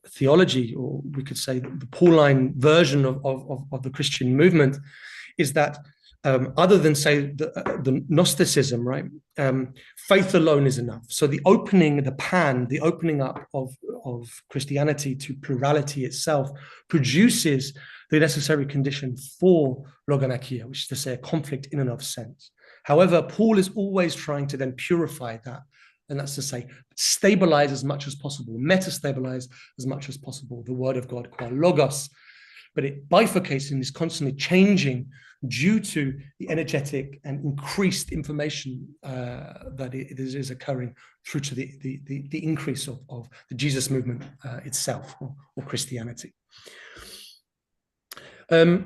theology, or we could say the Pauline version of the Christian movement, is that other than, say, the Gnosticism, right? Faith alone is enough. So the opening up of Christianity to plurality itself produces the necessary condition for logomachia, which is to say a conflict in and of sense. However, Paul is always trying to then purify that. And that's to say, stabilize as much as possible, metastabilize as much as possible the word of God, qua logos. But it bifurcates and is constantly changing due to the energetic and increased information that it is occurring through to the increase of the Jesus movement itself, or Christianity. The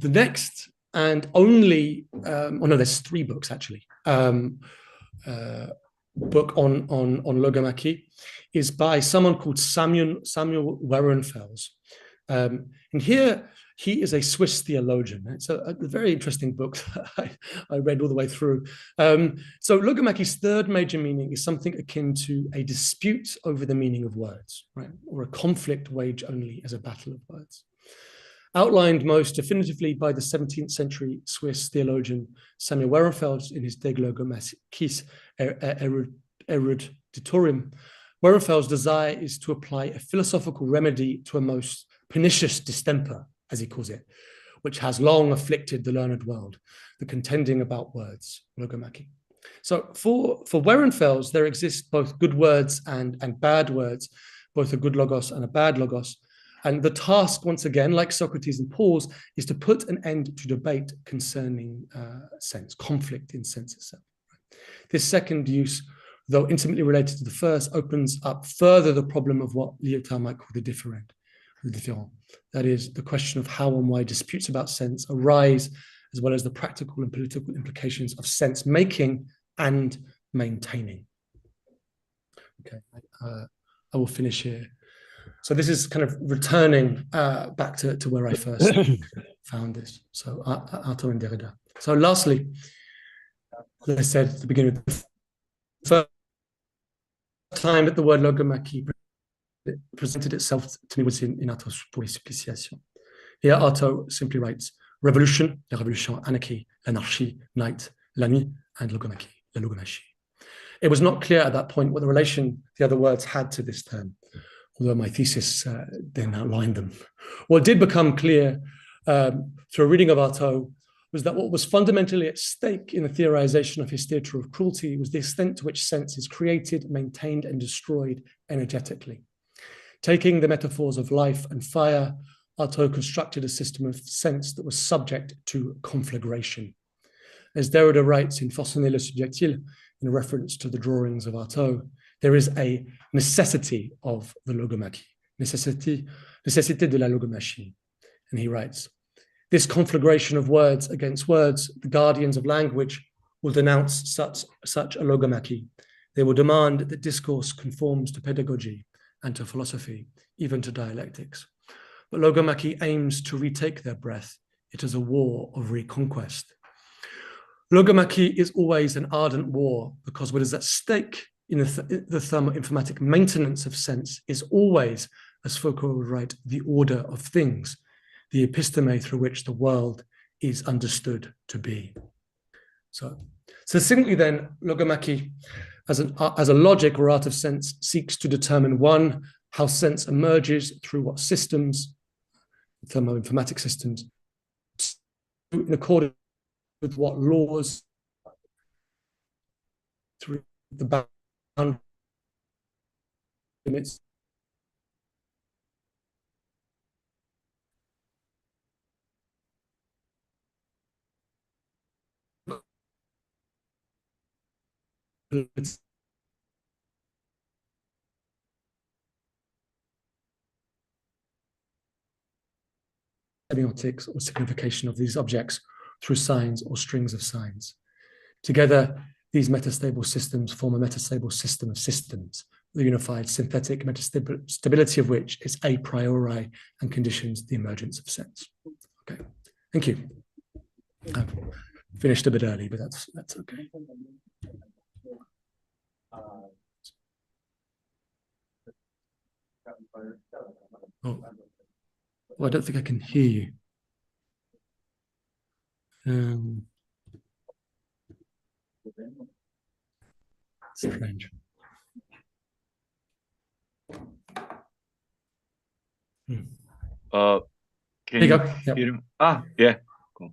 next and only, there's 3 books actually. Book on Logomachy is by someone called Samuel Werenfels. And here he is a Swiss theologian. It's a very interesting book that I read all the way through. So Logomachy's third major meaning is something akin to a dispute over the meaning of words, right? Or a conflict waged only as a battle of words. Outlined most definitively by the 17th century Swiss theologian Samuel Werenfels in his De Logomachiis Eruditorum, Werenfels' desire is to apply a philosophical remedy to a most pernicious distemper, as he calls it, which has long afflicted the learned world, the contending about words, Logomachie. So for Werenfels, there exist both good words and bad words, both a good logos and a bad logos. And the task, once again, like Socrates and Paul's, is to put an end to debate concerning sense, conflict in sense itself. This second use, though intimately related to the first, opens up further the problem of what Lyotard might call the different. That is, the question of how and why disputes about sense arise, as well as the practical and political implications of sense making and maintaining. Okay, I will finish here. So this is kind of returning back to where I first found this. So Artaud and Derrida. So lastly, as I said at the beginning, the first time that the word logomachie presented itself to me was in Artaud's Pour les Suppliciations. Here Artaud simply writes, revolution, la révolution, anarchy, l'anarchie, night, la nuit, and logomachie, la logomachie. It was not clear at that point what the relation the other words had to this term, although my thesis then outlined them. What did become clear through a reading of Artaud was that what was fundamentally at stake in the theorization of his theatre of cruelty was the extent to which sense is created, maintained, and destroyed energetically. Taking the metaphors of life and fire, Artaud constructed a system of sense that was subject to conflagration. As Derrida writes in Forcener le subjectile, in reference to the drawings of Artaud, there is a necessity of the logomachie, nécessité de la logomachie. And he writes, this conflagration of words against words, the guardians of language will denounce such a logomachie. They will demand that discourse conforms to pedagogy and to philosophy, even to dialectics. But logomachie aims to retake their breath. It is a war of reconquest. Logomachie is always an ardent war because what is at stake in the thermoinformatic maintenance of sense is always, as Foucault would write, the order of things, the episteme through which the world is understood to be. So succinctly then, logomachie as a logic or art of sense seeks to determine one, how sense emerges through what systems, thermoinformatic systems, in accordance with what laws, through the bound limits semiotics or signification of these objects through signs or strings of signs. Together, these metastable systems form a metastable system of systems, the unified synthetic metastability of which is a priori and conditions the emergence of sense. Okay, thank you. I've finished a bit early, but that's okay. Oh, well, I don't think I can hear you. Strange. Can you hear me? Ah, yeah. Cool.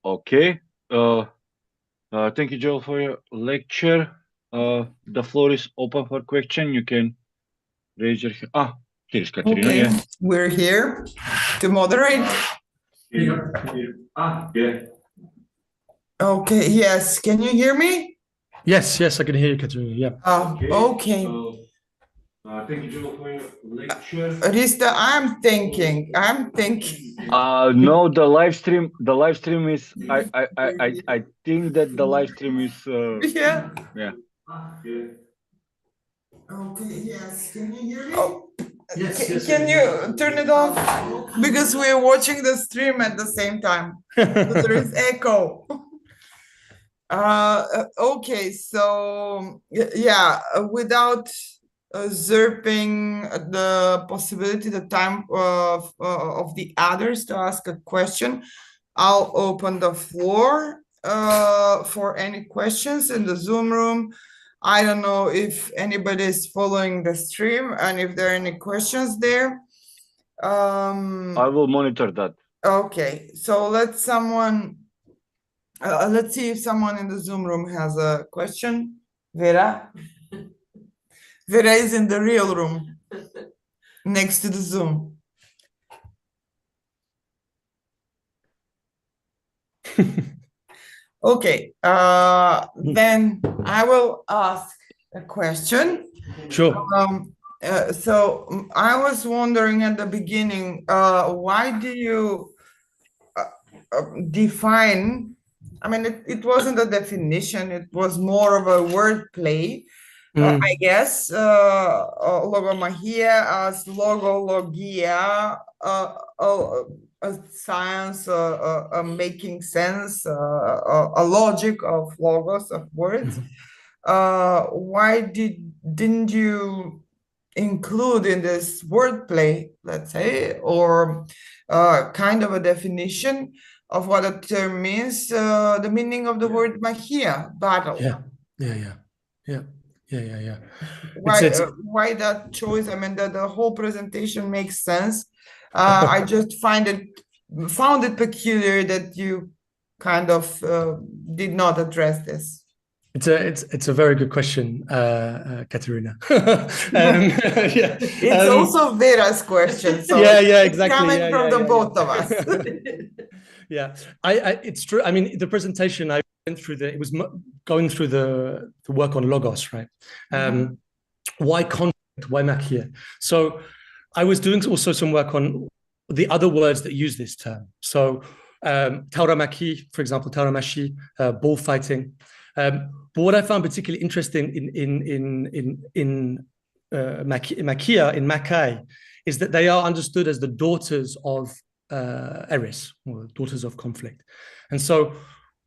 Okay. Thank you, Joel, for your lecture. The floor is open for question. You can raise your hand. Ah, here's Katerina. Okay, yeah. We're here to moderate. Ah, yeah. Okay, yes. Can you hear me? Yes, I can hear you, Katerina. Yeah. Okay. Thank you, Joel, for your lecture. Rista, I'm thinking. No, the live stream is I think that the live stream is Yeah. yeah. Okay, yes. Can you hear me? Oh. Yes, can you turn it off? Because we're watching the stream at the same time. So there is echo. Okay, so yeah, without usurping the possibility, the time of the others to ask a question, I'll open the floor for any questions in the Zoom room. I don't know if anybody is following the stream and if there are any questions there. I will monitor that. Okay, so let's see if someone in the Zoom room has a question. Vera? Vera is in the real room next to the Zoom. Okay, then I will ask a question. Sure. So I was wondering at the beginning, why do you define? I mean, it wasn't a definition; it was more of a wordplay. I guess logomachia as logologia, a science, making sense, a logic of logos, of words. Why didn't you include in this wordplay, let's say, or kind of a definition of what a term means, the meaning of the word machia, battle? Yeah. Why that choice? I mean, the whole presentation makes sense. I just found it peculiar that you kind of did not address this. It's a very good question, Katerina. It's also Vera's question. So exactly. It's coming from the both of us. Yeah, it's true. I mean, the presentation I went through it was going through the work on logos, right? Why conflict? Why machia? So I was doing also some work on the other words that use this term. So Logomachie, for example, Logomachie, bullfighting. But what I found particularly interesting in machia, in Makai, is that they are understood as the daughters of Eris, or daughters of conflict. And so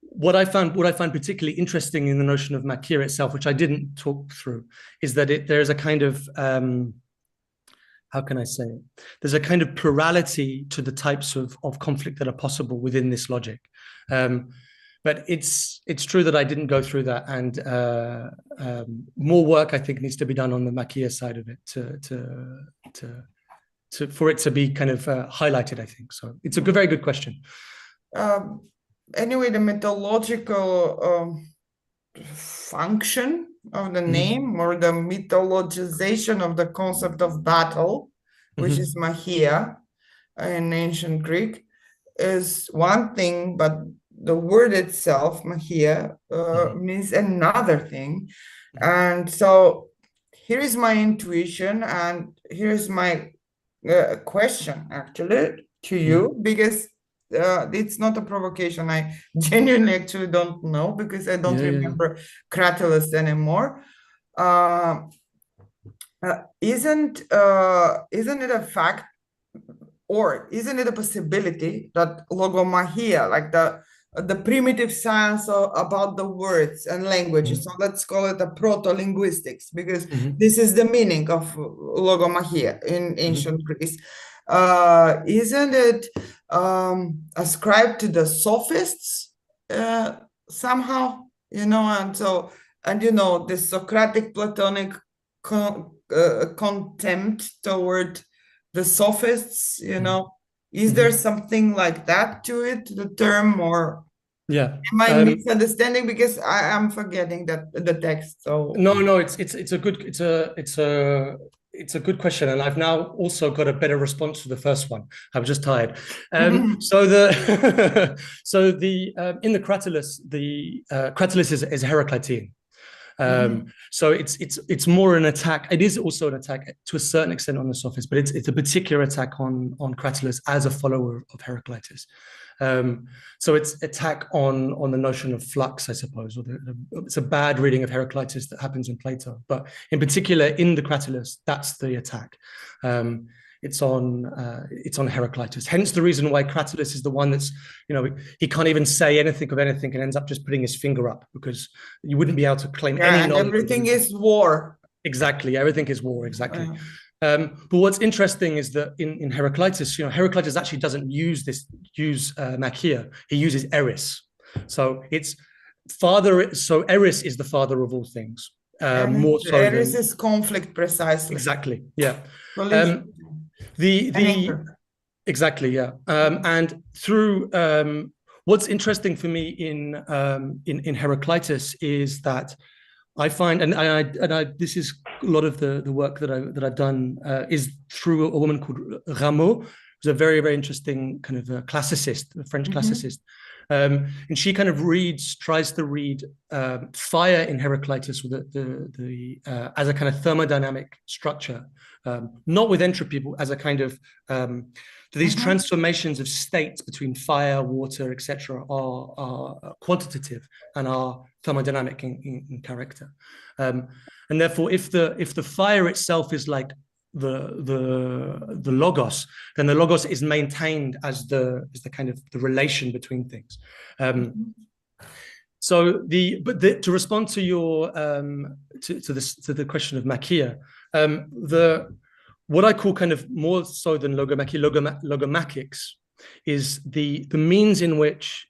what I find particularly interesting in the notion of machia itself, which I didn't talk through, is that there's a kind of how can I say it? There's a kind of plurality to the types of conflict that are possible within this logic. But it's true that I didn't go through that, and more work I think needs to be done on the machia side of it for it to be kind of highlighted, I think. So it's a very good question. Anyway, the mythological function of the name, or the mythologization of the concept of battle, which is machia in ancient Greek, is one thing, but the word itself, machia, means another thing. And so here is my intuition, and here's my question actually to you, because it's not a provocation. I genuinely actually don't know, because I don't remember Cratylus anymore. Isn't it a fact, or isn't it a possibility that logomachia, like the primitive science about the words and languages, so let's call it a proto-linguistics, because this is the meaning of logomachia in ancient Greece, isn't it ascribed to the sophists somehow, and this Socratic Platonic contempt toward the sophists, is there something like that to it, the term, or am I misunderstanding, because I am forgetting the text? So no, it's a good question, and I've now also got a better response to the first one. I'm just tired. In the Cratylus, Cratylus is Heraclitean. So it's more an attack. It is also an attack to a certain extent on the sophists, but it's a particular attack on Cratylus as a follower of Heraclitus. So it's attack on the notion of flux, I suppose, or it's a bad reading of Heraclitus that happens in Plato, but in particular in the Cratylus, that's the attack. It's on Heraclitus. Hence the reason why Cratylus is the one that's, he can't even say anything of anything and ends up just putting his finger up, because you wouldn't be able to claim any knowledge. Everything is war. Exactly, everything is war, exactly. But what's interesting is that in Heraclitus, Heraclitus actually doesn't use machia. He uses eris. So it's father. So Eris is the father of all things. More so Eris than is conflict precisely. exactly. Yeah. Collision. The exactly. Yeah. And through what's interesting for me in Heraclitus is that I find, and I this is a lot of the work that I've done is through a woman called Rameau, who's a very, very interesting kind of a classicist, a French classicist. And she kind of tries to read fire in Heraclitus with as a kind of thermodynamic structure, not with entropy, but as a kind of these transformations of states between fire, water, etc., are quantitative and are thermodynamic in character, and therefore, if the fire itself is like the logos, then the logos is maintained as the kind of the relation between things. So to respond to your to the question of machia, what I call kind of more so than Logomachie, Logomachics is the means in which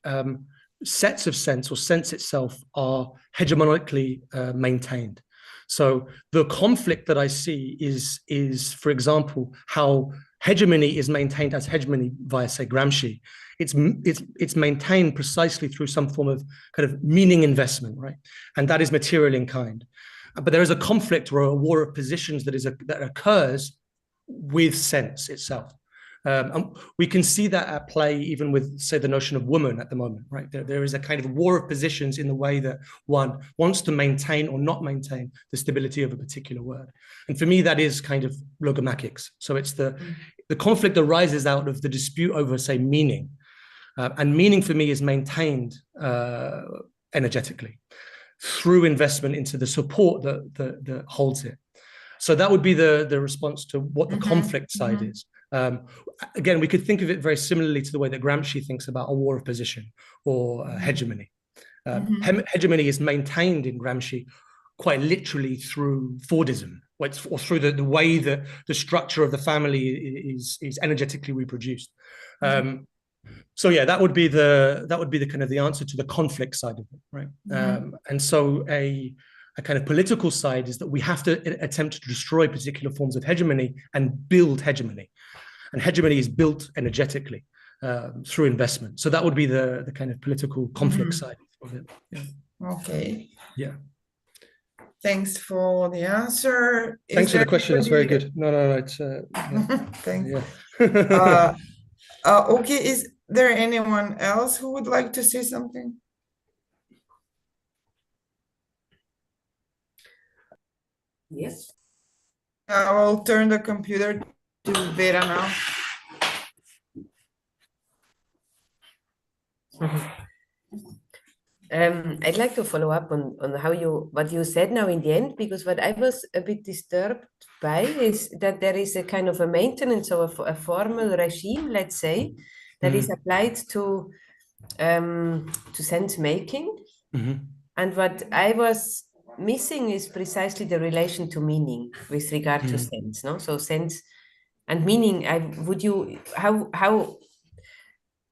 sets of sense or sense itself are hegemonically maintained. So the conflict that I see is, for example, how hegemony is maintained as hegemony via, say, Gramsci. It's maintained precisely through some form of kind of meaning investment, right? And that is material in kind. But there is a conflict or a war of positions that occurs with sense itself. And we can see that at play even with, say, the notion of woman at the moment, right? There is a kind of war of positions in the way that one wants to maintain or not maintain the stability of a particular word. And for me, that is kind of logomachics. So it's the conflict arises out of the dispute over, say, meaning. And meaning for me is maintained energetically through investment into the support that holds it. So that would be the response to what the conflict side is. Again, we could think of it very similarly to the way that Gramsci thinks about a war of position or hegemony. Hegemony is maintained in Gramsci quite literally through Fordism, or through the way that the structure of the family is energetically reproduced. So yeah, that would be the kind of the answer to the conflict side of it, right? And so a kind of political side is that we have to attempt to destroy particular forms of hegemony and build hegemony. And hegemony is built energetically through investment. So that would be the kind of political conflict side of it. Yeah. Okay. Yeah. Thanks for the answer. Thanks for the question. It's very good. No, it's thanks. Yeah. Okay, is there anyone else who would like to say something? Yes. I will turn the computer to Vera now. I'd like to follow up on what you said now in the end, because what I was a bit disturbed by is that there is a kind of a maintenance of a formal regime, let's say, that is applied to sense making. And what I was missing is precisely the relation to meaning with regard to sense, no? So sense and meaning,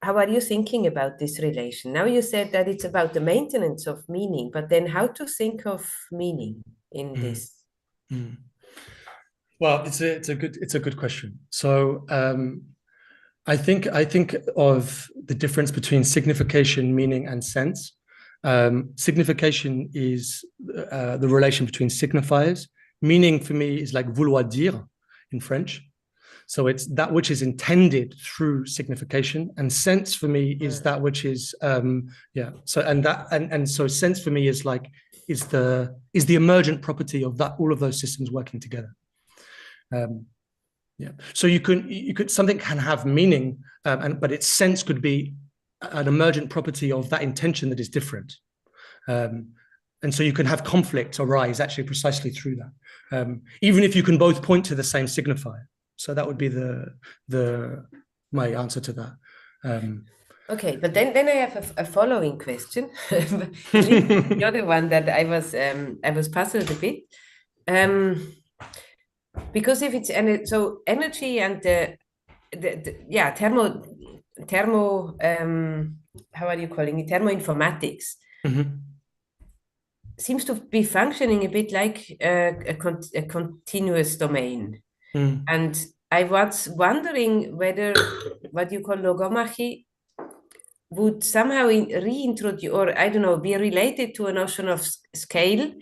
how are you thinking about this relation? Now you said that it's about the maintenance of meaning, but then how to think of meaning in this? Well, it's a good question. So I think of the difference between signification, meaning, and sense. Signification is the relation between signifiers. Meaning for me is like vouloir dire in French. So it's that which is intended through signification, and sense for me is that which is So sense for me is the emergent property of that, all of those systems working together. So you could something can have meaning, but its sense could be an emergent property of that intention that is different. And so you can have conflict arise actually precisely through that, even if you can both point to the same signifier. So that would be my answer to that. Okay, but then I have a following question. The other one that I was puzzled a bit, because if it's so energy and the how are you calling it, thermoinformatics, Mhm. seems to be functioning a bit like a continuous domain. Mm. And I was wondering whether what you call Logomachy would somehow reintroduce, or I don't know, be related to a notion of scale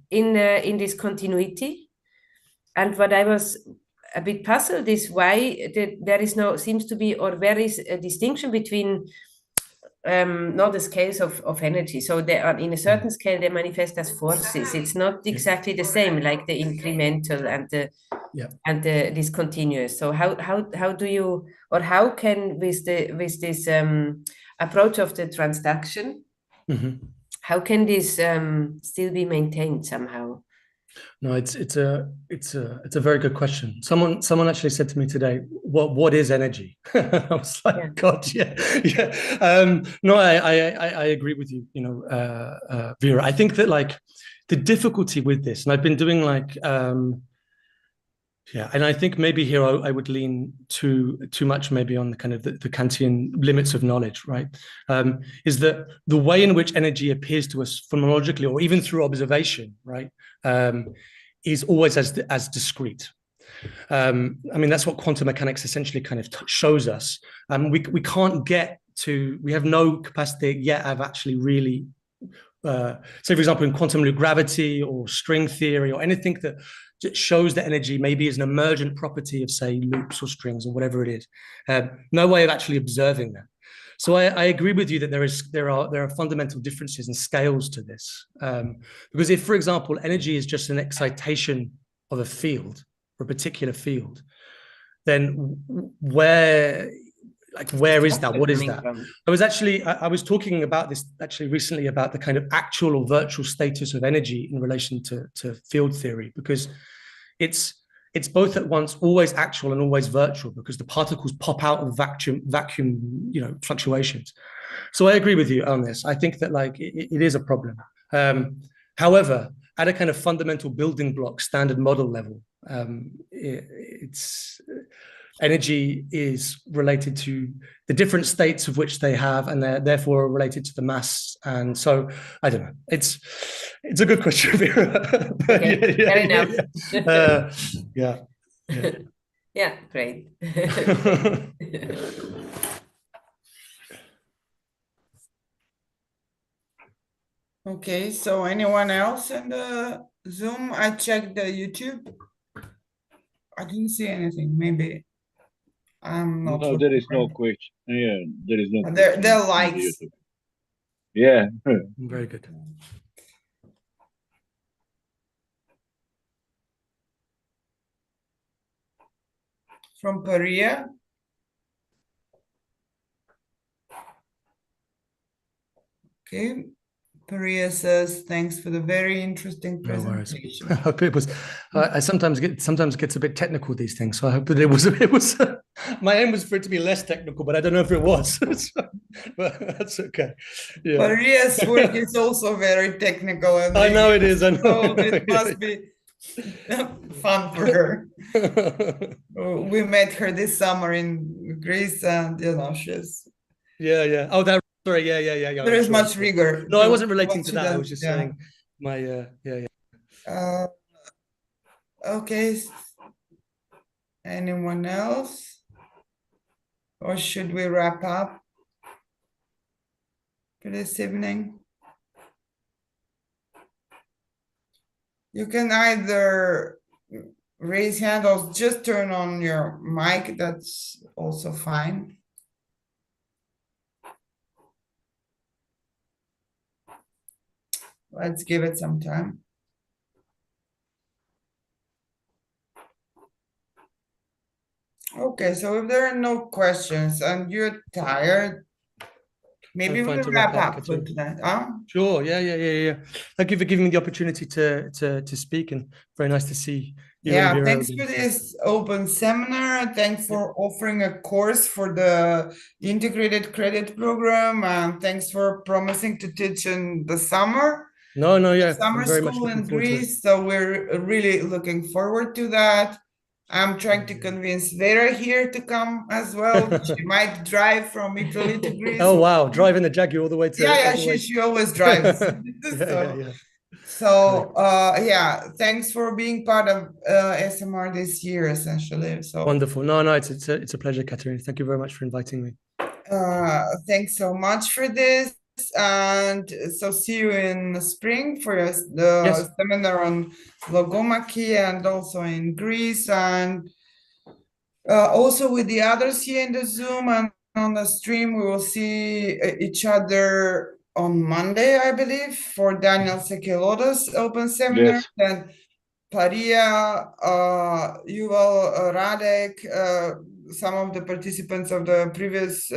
in this continuity. And what I was a bit puzzled is why there is seems to be, or there is a distinction between not the scales of energy. So they are, in a certain scale, they manifest as forces. It's not exactly the same, like the incremental and the discontinuous. So how do you, or how can with this approach of the transduction, how can this still be maintained somehow? No, it's a very good question. Someone actually said to me today, "What is energy?" I was like, "God, yeah." No, I agree with you. You know, Vera. I think that like the difficulty with this, and I've been doing like, and I think maybe here I would lean too much maybe on the kind of the Kantian limits of knowledge, right? Is that the way in which energy appears to us phenomenologically, or even through observation, right? Is always as discrete. I mean, that's what quantum mechanics essentially kind of shows us. We can't get to, we have no capacity yet of actually really, say, for example, in quantum loop gravity or string theory or anything that shows that energy maybe is an emergent property of, say, loops or strings or whatever it is. No way of actually observing that. So I agree with you that there are fundamental differences and scales to this. Because if, for example, energy is just an excitation of a field, or a particular field, then where is that? What is that? I was talking about this actually recently, about the kind of actual or virtual status of energy in relation to field theory, because it's both at once always actual and always virtual, because the particles pop out of vacuum, you know, fluctuations. So I agree with you on this. I think that like it is a problem. However, at a kind of fundamental building block standard model level, it's energy is related to the different states of which they have, and they're therefore related to the mass. And so I don't know. It's a good question, Vera. Okay, fair enough. Yeah, great. Okay, so anyone else in the Zoom? I checked the YouTube. I didn't see anything. Maybe I'm not. No, there is no question. Yeah, there is no. There are likes. Yeah. Very good. From Perea. Okay. Perea says, thanks for the very interesting presentation. No worries. I hope it was. I sometimes gets a bit technical, these things. So I hope that it was. My aim was for it to be less technical, but I don't know if it was. But that's okay. Yeah. Perea's work is also very technical, and I know it is. I know. So it must be fun for her. We met her this summer in Greece, and you know she's. Yeah. Oh, that. Sorry. Yeah. There is much rigor. No, I wasn't relating to that. I was just saying my. Yeah. Okay. Anyone else? Or should we wrap up for this evening? You can either raise hand or just turn on your mic. That's also fine. Let's give it some time. Okay, so if there are no questions and you're tired, maybe we'll wrap up for tonight. Sure. Yeah. Thank you for giving me the opportunity to speak, and very nice to see you. Yeah, thanks for this open seminar. Thanks for offering a course for the integrated credit program, and thanks for promising to teach in the summer. No, yeah. Summer school in Greece. So we're really looking forward to that. I'm trying to convince Vera here to come as well. She might drive from Italy to Greece. Oh wow, driving the Jaguar all the way to She always drives. Yeah, thanks for being part of SMR this year, essentially. So wonderful. No, it's a pleasure, Katerina. Thank you very much for inviting me. Thanks so much for this. And so see you in the spring for the seminar on Logomachy, and also in Greece, and also with the others here in the Zoom and on the stream. We will see each other on Monday, I believe, for Daniel Sekeloda's open seminar. Yes. Then Paria, Yuval, Radek, some of the participants of the previous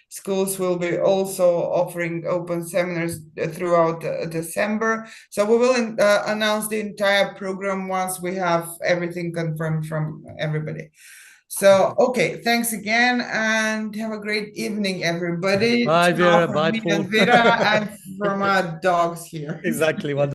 schools will be also offering open seminars throughout December. So we will announce the entire program once we have everything confirmed from everybody. So, okay, thanks again, and have a great evening, everybody. Bye, Vera. From Bye, me Paul. and Vera, and from our dogs here. Exactly.